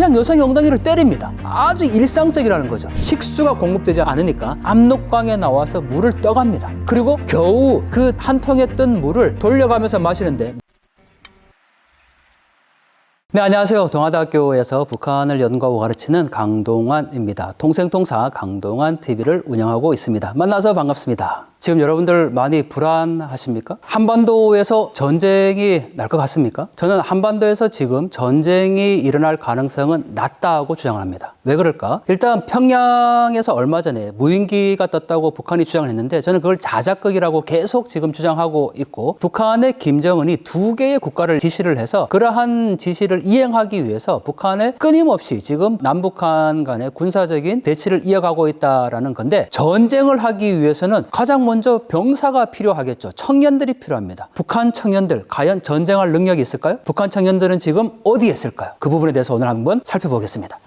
그냥 여성의 엉덩이를 때립니다. 아주 일상적이라는 거죠. 식수가 공급되지 않으니까 압록강에 나와서 물을 떠갑니다. 그리고 겨우 그 한 통에 뜬 물을 돌려가면서 마시는데, 네, 안녕하세요. 동아대학교에서 북한을 연구하고 가르치는 강동환입니다. 통생통사 강동환TV를 운영하고 있습니다. 만나서 반갑습니다. 지금 여러분들 많이 불안하십니까? 한반도에서 전쟁이 날 것 같습니까? 저는 한반도에서 지금 전쟁이 일어날 가능성은 낮다고 주장을 합니다. 왜 그럴까? 일단 평양에서 얼마 전에 무인기가 떴다고 북한이 주장을 했는데, 저는 그걸 자작극이라고 계속 지금 주장하고 있고, 북한의 김정은이 2개의 국가를 지시를 해서 그러한 지시를 이행하기 위해서 북한에 끊임없이 지금 남북한 간의 군사적인 대치를 이어가고 있다라는 건데, 전쟁을 하기 위해서는 가장 먼저 병사가 필요하겠죠. 청년들이 필요합니다. 북한 청년들 과연 전쟁할 능력이 있을까요? 북한 청년들은 지금 어디에 있을까요? 그 부분에 대해서 오늘 한번 살펴보겠습니다.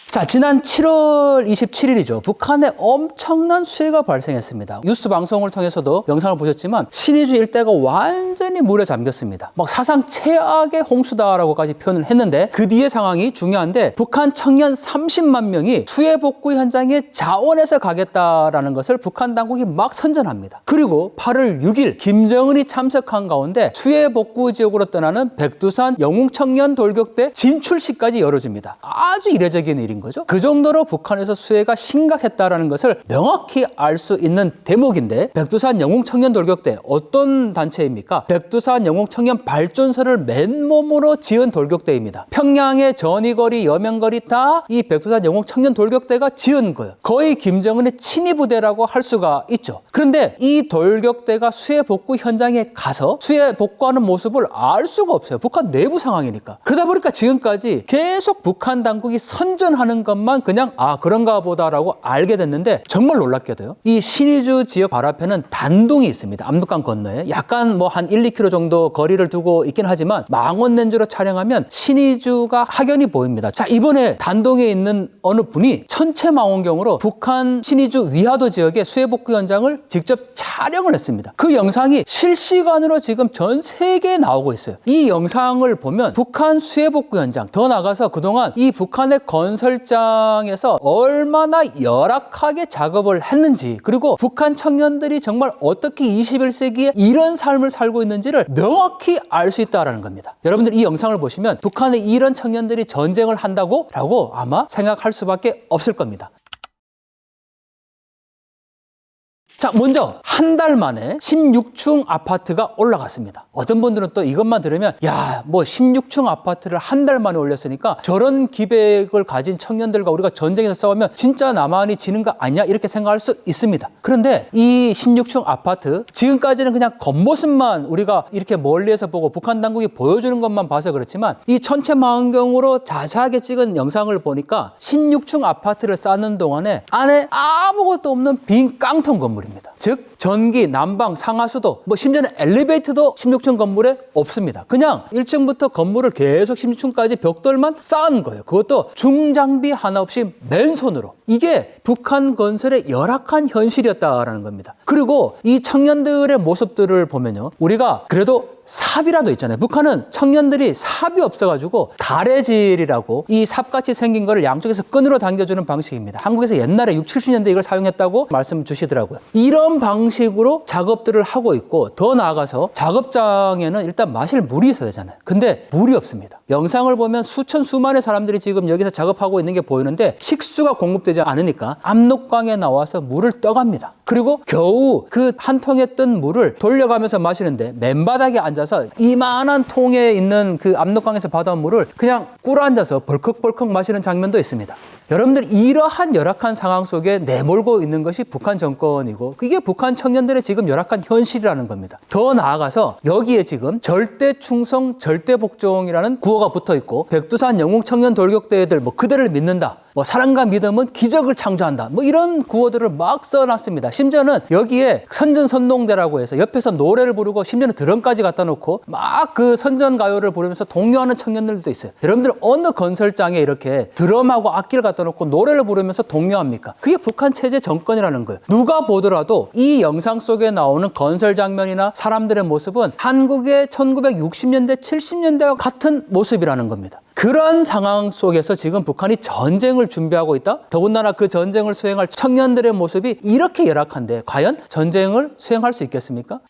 자, 지난 7월 27일이죠. 북한에 엄청난 수해가 발생했습니다. 뉴스 방송을 통해서도 영상을 보셨지만 신의주 일대가 완전히 물에 잠겼습니다. 막 사상 최악의 홍수다라고까지 표현을 했는데, 그 뒤의 상황이 중요한데, 북한 청년 30만 명이 수해 복구 현장에 자원해서 가겠다라는 것을 북한 당국이 막 선전합니다. 그리고 8월 6일 김정은이 참석한 가운데 수해 복구 지역으로 떠나는 백두산 영웅청년 돌격대 진출식까지 열어줍니다. 아주 이례적인 일인 거죠. 그 정도로 북한에서 수해가 심각했다라는 것을 명확히 알 수 있는 대목인데, 백두산 영웅청년 돌격대 어떤 단체입니까? 백두산 영웅청년 발전소를 맨몸으로 지은 돌격대입니다. 평양의 전이거리, 여명거리 다 이 백두산 영웅청년 돌격대가 지은 거예요. 거의 김정은의 친위 부대라고 할 수가 있죠. 그런데 이 돌격대가 수해 복구 현장에 가서 수해 복구하는 모습을 알 수가 없어요. 북한 내부 상황이니까. 그러다 보니까 지금까지 계속 북한 당국이 선전하는 것만 그냥 그런가 보다라고 알게 됐는데, 정말 놀랍게도요, 이 신의주 지역 바로 앞에는 단동이 있습니다. 압록강 건너에 약간 한 1, 2km 정도 거리를 두고 있긴 하지만 망원 렌즈로 촬영하면 신의주가 확연히 보입니다. 자, 이번에 단동에 있는 어느 분이 천체 망원경으로 북한 신의주 위하도 지역의 수해 복구 현장을 직접 촬영을 했습니다. 그 영상이 실시간으로 지금 전 세계에 나오고 있어요. 이 영상을 보면 북한 수해 복구 현장, 더 나가서 그동안 이 북한의 건설장에서 얼마나 열악하게 작업을 했는지, 그리고 북한 청년들이 정말 어떻게 21세기에 이런 삶을 살고 있는지를 명확히 알 수 있다는 겁니다. 여러분들 이 영상을 보시면 북한의 이런 청년들이 전쟁을 한다고? 라고 아마 생각할 수밖에 없을 겁니다. 자, 먼저 한 달 만에 16층 아파트가 올라갔습니다. 어떤 분들은 또 이것만 들으면 16층 아파트를 한 달 만에 올렸으니까 저런 기백을 가진 청년들과 우리가 전쟁에서 싸우면 진짜 나만이 지는 거 아니야? 이렇게 생각할 수 있습니다. 그런데 이 16층 아파트, 지금까지는 그냥 겉모습만 우리가 이렇게 멀리에서 보고 북한 당국이 보여주는 것만 봐서 그렇지만, 이 천체 망원경으로 자세하게 찍은 영상을 보니까 16층 아파트를 쌓는 동안에 안에 아무것도 없는 빈 깡통 건물입니다. 즉 전기, 난방, 상하수도, 심지어는 엘리베이터도 16층 건물에 없습니다. 그냥 1층부터 건물을 계속 16층까지 벽돌만 쌓은 거예요. 그것도 중장비 하나 없이 맨손으로. 이게 북한 건설의 열악한 현실이었다라는 겁니다. 그리고 이 청년들의 모습들을 보면요, 우리가 그래도 삽이라도 있잖아요. 북한은 청년들이 삽이 없어가지고 가래질이라고 이 삽같이 생긴 거를 양쪽에서 끈으로 당겨주는 방식입니다. 한국에서 옛날에 60, 70년대 이걸 사용했다고 말씀 주시더라고요. 이런 방식으로 작업들을 하고 있고, 더 나아가서 작업장에는 일단 마실 물이 있어야 되잖아요. 근데 물이 없습니다. 영상을 보면 수천, 수만의 사람들이 지금 여기서 작업하고 있는 게 보이는데, 식수가 공급되지 않으니까 압록강에 나와서 물을 떠갑니다. 그리고 겨우 그 한 통에 뜬 물을 돌려가면서 마시는데, 맨바닥에 앉아서 이만한 통에 있는 그 압록강에서 받아온 물을 그냥 꿇어 앉아서 벌컥벌컥 마시는 장면도 있습니다. 여러분들, 이러한 열악한 상황 속에 내몰고 있는 것이 북한 정권이고, 그게 북한 청년들의 지금 열악한 현실이라는 겁니다. 더 나아가서 여기에 지금 절대 충성, 절대 복종이라는 구호가 붙어 있고, 백두산 영웅청년 돌격대들 그들을 믿는다, 뭐 사랑과 믿음은 기적을 창조한다. 뭐 이런 구호들을 막 써놨습니다. 심지어는 여기에 선전선동대라고 해서 옆에서 노래를 부르고 심지어는 드럼까지 갖다 놓고 막 그 선전가요를 부르면서 동요하는 청년들도 있어요. 여러분들 어느 건설장에 이렇게 드럼하고 악기를 갖다 놓고 노래를 부르면서 동요합니까? 그게 북한 체제 정권이라는 거예요. 누가 보더라도 이 영상 속에 나오는 건설 장면이나 사람들의 모습은 한국의 1960년대, 70년대와 같은 모습이라는 겁니다. 그런 상황 속에서 지금 북한이 전쟁을 준비하고 있다? 더군다나 그 전쟁을 수행할 청년들의 모습이 이렇게 열악한데 과연 전쟁을 수행할 수 있겠습니까?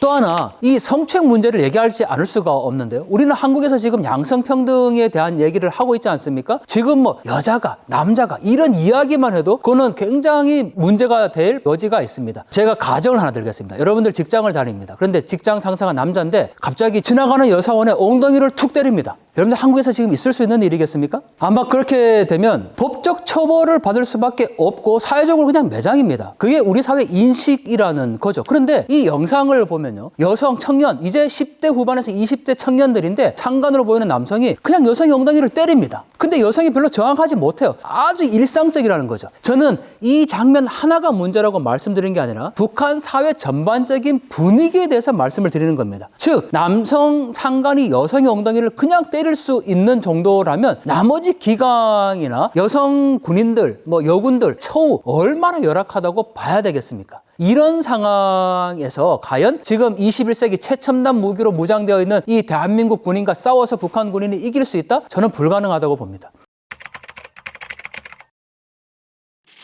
또 하나, 이 성추행 문제를 얘기하지 않을 수가 없는데요. 우리는 한국에서 지금 양성평등에 대한 얘기를 하고 있지 않습니까? 지금 뭐 여자가, 남자가 이런 이야기만 해도 그거는 굉장히 문제가 될 여지가 있습니다. 제가 가정을 하나 들겠습니다. 여러분들 직장을 다닙니다. 그런데 직장 상사가 남자인데 갑자기 지나가는 여사원의 엉덩이를 툭 때립니다. 여러분들 한국에서 지금 있을 수 있는 일이겠습니까? 아마 그렇게 되면 법적 처벌을 받을 수밖에 없고 사회적으로 그냥 매장입니다. 그게 우리 사회 인식이라는 거죠. 그런데 이 영상을 보면요. 여성, 청년, 이제 10대 후반에서 20대 청년들인데 창간으로 보이는 남성이 그냥 여성의 엉덩이를 때립니다. 근데 여성이 별로 저항하지 못해요. 아주 일상적이라는 거죠. 저는 이 장면 하나가 문제라고 말씀드린 게 아니라 북한 사회 전반적인 분위기에 대해서 말씀을 드리는 겁니다. 즉, 남성 상관이 여성의 엉덩이를 그냥 때릴 수 있는 정도라면 나머지 기강이나 여성 군인들, 뭐 여군들 처우 얼마나 열악하다고 봐야 되겠습니까? 이런 상황에서 과연 지금 21세기 최첨단 무기로 무장되어 있는 이 대한민국 군인과 싸워서 북한 군인이 이길 수 있다? 저는 불가능하다고 봅니다.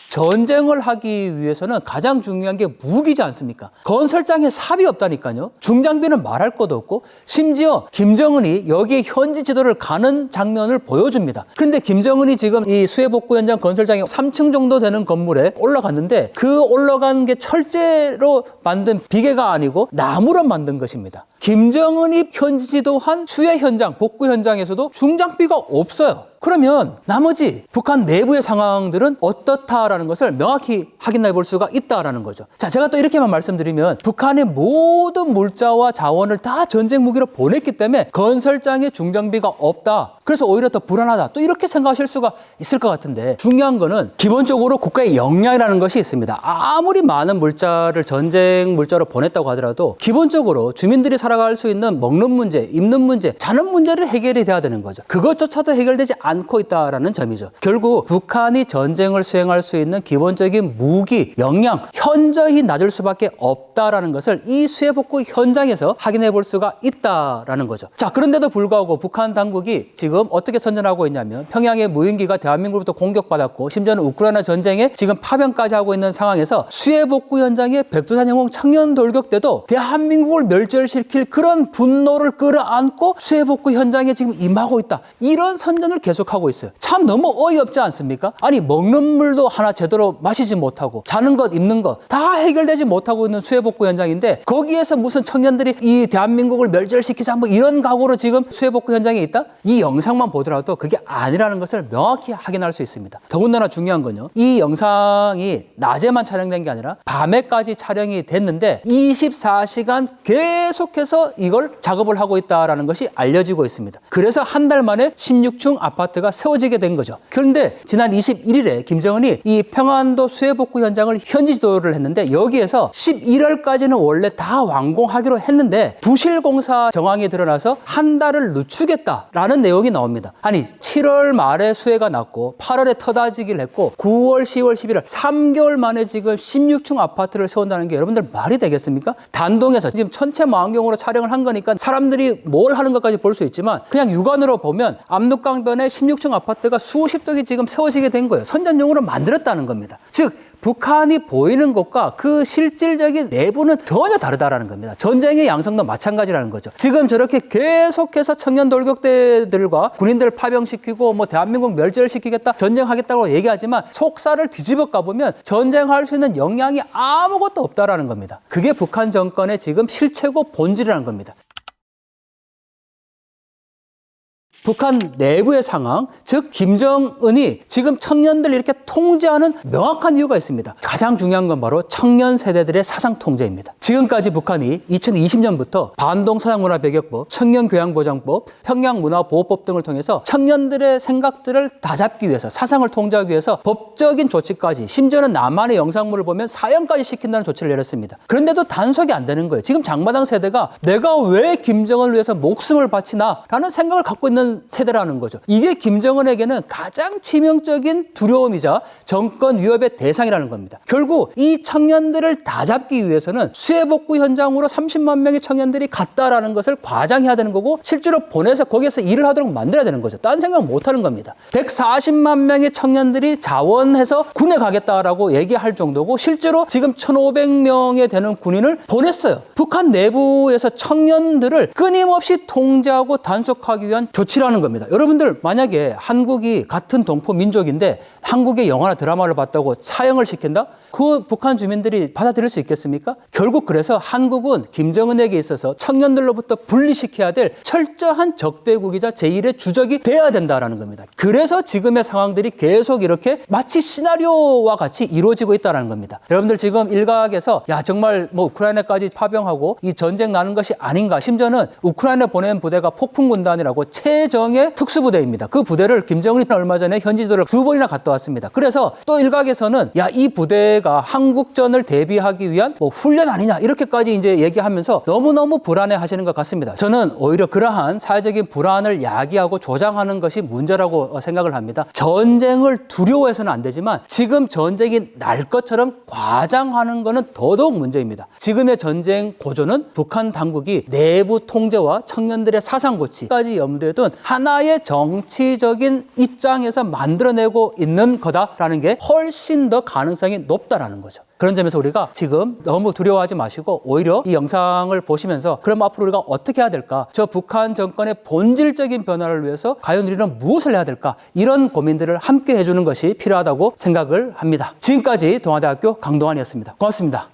전쟁을 하기 위해서는 가장 중요한 게 무기지 않습니까? 건설장에 삽이 없다니까요. 중장비는 말할 것도 없고 심지어 김정은이 여기에 현지 지도를 가는 장면을 보여줍니다. 그런데 김정은이 지금 이 수해복구 현장 건설장에 3층 정도 되는 건물에 올라갔는데 그 올라간 게 철제로 만든 비계가 아니고 나무로 만든 것입니다. 김정은이 현지 지도한 수해 현장, 복구 현장에서도 중장비가 없어요. 그러면 나머지 북한 내부의 상황들은 어떻다라는 것을 명확히 확인해 볼 수가 있다라는 거죠. 자, 제가 또 이렇게만 말씀드리면 북한의 모든 물자와 자원을 다 전쟁 무기로 보냈기 때문에 건설장에 중장비가 없다. 그래서 오히려 더 불안하다. 또 이렇게 생각하실 수가 있을 것 같은데 중요한 거는 기본적으로 국가의 역량이라는 것이 있습니다. 아무리 많은 물자를 전쟁 물자로 보냈다고 하더라도 기본적으로 주민들이 살아갈 수 있는 먹는 문제, 입는 문제, 자는 문제를 해결이 돼야 되는 거죠. 그것조차도 해결되지 않고 있다라는 점이죠. 결국 북한이 전쟁을 수행할 수 있는 기본적인 무기, 역량, 현저히 낮을 수밖에 없다라는 것을 이 수해복구 현장에서 확인해 볼 수가 있다라는 거죠. 자, 그런데도 불구하고 북한 당국이 지금 어떻게 선전하고 있냐면 평양의 무인기가 대한민국으로부터 공격받았고 심지어는 우크라이나 전쟁에 지금 파병까지 하고 있는 상황에서 수해복구 현장의 백두산 영웅 청년 돌격 때도 대한민국을 멸절시킬 그런 분노를 끌어안고 수해복구 현장에 지금 임하고 있다. 이런 선전을 계속하고 있어요. 참 너무 어이없지 않습니까? 아니 먹는 물도 하나 제대로 마시지 못하고 자는 것, 입는 것 다 해결되지 못하고 있는 수해복구 현장인데 거기에서 무슨 청년들이 이 대한민국을 멸절시키자 뭐 이런 각오로 지금 수해복구 현장에 있다? 이 영상만 보더라도 그게 아니라는 것을 명확히 확인할 수 있습니다. 더군다나 중요한 건요. 이 영상이 낮에만 촬영된 게 아니라 밤에까지 촬영이 됐는데 24시간 계속해서 이걸 작업을 하고 있다는 것이 알려지고 있습니다. 그래서 한 달 만에 16층 아파트가 세워지게 된 거죠. 그런데 지난 21일에 김정은이 이 평안도 수해복구 현장을 현지 지도를 했는데 여기에서 11월까지는 원래 다 완공하기로 했는데 부실공사 정황이 드러나서 한 달을 늦추겠다라는 내용이 나옵니다. 아니 7월 말에 수해가 났고 8월에 터다지기를 했고 9월, 10월, 11월 3개월 만에 지금 16층 아파트를 세운다는 게 여러분들 말이 되겠습니까? 단동에서 지금 천체망원경으로 촬영을 한 거니까 사람들이 뭘 하는 것까지 볼 수 있지만 그냥 육안으로 보면 압록강변에 16층 아파트가 수십 동이 지금 세워지게 된 거예요. 선전용으로 만들었다는 겁니다. 즉 북한이 보이는 것과 그 실질적인 내부는 전혀 다르다라는 겁니다. 전쟁의 양상도 마찬가지라는 거죠. 지금 저렇게 계속해서 청년 돌격대들과 군인들을 파병시키고 뭐 대한민국 멸절을 시키겠다, 전쟁하겠다고 얘기하지만 속살을 뒤집어 까보면 전쟁할 수 있는 역량이 아무것도 없다라는 겁니다. 그게 북한 정권의 지금 실체고 본질이라는 겁니다. 북한 내부의 상황, 즉 김정은이 지금 청년들 이렇게 통제하는 명확한 이유가 있습니다. 가장 중요한 건 바로 청년 세대들의 사상 통제입니다. 지금까지 북한이 2020년부터 반동서양문화배격법, 청년교양보장법, 평양문화보호법 등을 통해서 청년들의 생각들을 다잡기 위해서, 사상을 통제하기 위해서 법적인 조치까지, 심지어는 남한의 영상물을 보면 사형까지 시킨다는 조치를 내렸습니다. 그런데도 단속이 안 되는 거예요. 지금 장마당 세대가 내가 왜 김정은을 위해서 목숨을 바치나 라는 생각을 갖고 있는 세대라는 거죠. 이게 김정은에게는 가장 치명적인 두려움이자 정권 위협의 대상이라는 겁니다. 결국 이 청년들을 다잡기 위해서는 수해복구 현장으로 30만 명의 청년들이 갔다라는 것을 과장해야 되는 거고, 실제로 보내서 거기에서 일을 하도록 만들어야 되는 거죠. 딴 생각 못 하는 겁니다. 140만 명의 청년들이 자원해서 군에 가겠다라고 얘기할 정도고, 실제로 지금 1,500명에 되는 군인을 보냈어요. 북한 내부에서 청년들을 끊임없이 통제하고 단속하기 위한 조치라는 겁니다. 여러분들, 만약에 한국이 같은 동포 민족인데 한국의 영화나 드라마를 봤다고 사형을 시킨다? 그 북한 주민들이 받아들일 수 있겠습니까? 결국 그래서 한국은 김정은에게 있어서 청년들로부터 분리시켜야 될 철저한 적대국이자 제1의 주적이 돼야 된다는 겁니다. 그래서 지금의 상황들이 계속 이렇게 마치 시나리오와 같이 이루어지고 있다는 겁니다. 여러분들, 지금 일각에서 야, 정말 뭐 우크라이나까지 파병하고 이 전쟁 나는 것이 아닌가, 심지어는 우크라이나 보낸 부대가 폭풍군단이라고 최정예 특수부대입니다. 그 부대를 김정은이 얼마 전에 현지도를 2번이나 갔다 왔습니다. 그래서 또 일각에서는 야, 이 부대가 한국전을 대비하기 위한 뭐 훈련 아니냐, 이렇게까지 이제 얘기하면서 너무너무 불안해 하시는 것 같습니다. 저는 오히려 그러한 사회적인 불안을 야기하고 조장하는 것이 문제라고 생각을 합니다. 전쟁을 두려워해서는 안 되지만 지금 전쟁이 날 것처럼 과장하는 것은 더더욱 문제입니다. 지금의 전쟁 고조는 북한 당국이 내부 통제와 청년들의 사상 고치까지 염두에 둔 하나의 정치적인 입장에서 만들어내고 있는 거다라는 게 훨씬 더 가능성이 높다라는 거죠. 그런 점에서 우리가 지금 너무 두려워하지 마시고 오히려 이 영상을 보시면서 그럼 앞으로 우리가 어떻게 해야 될까? 저 북한 정권의 본질적인 변화를 위해서 과연 우리는 무엇을 해야 될까? 이런 고민들을 함께 해주는 것이 필요하다고 생각을 합니다. 지금까지 동아대학교 강동환이었습니다. 고맙습니다.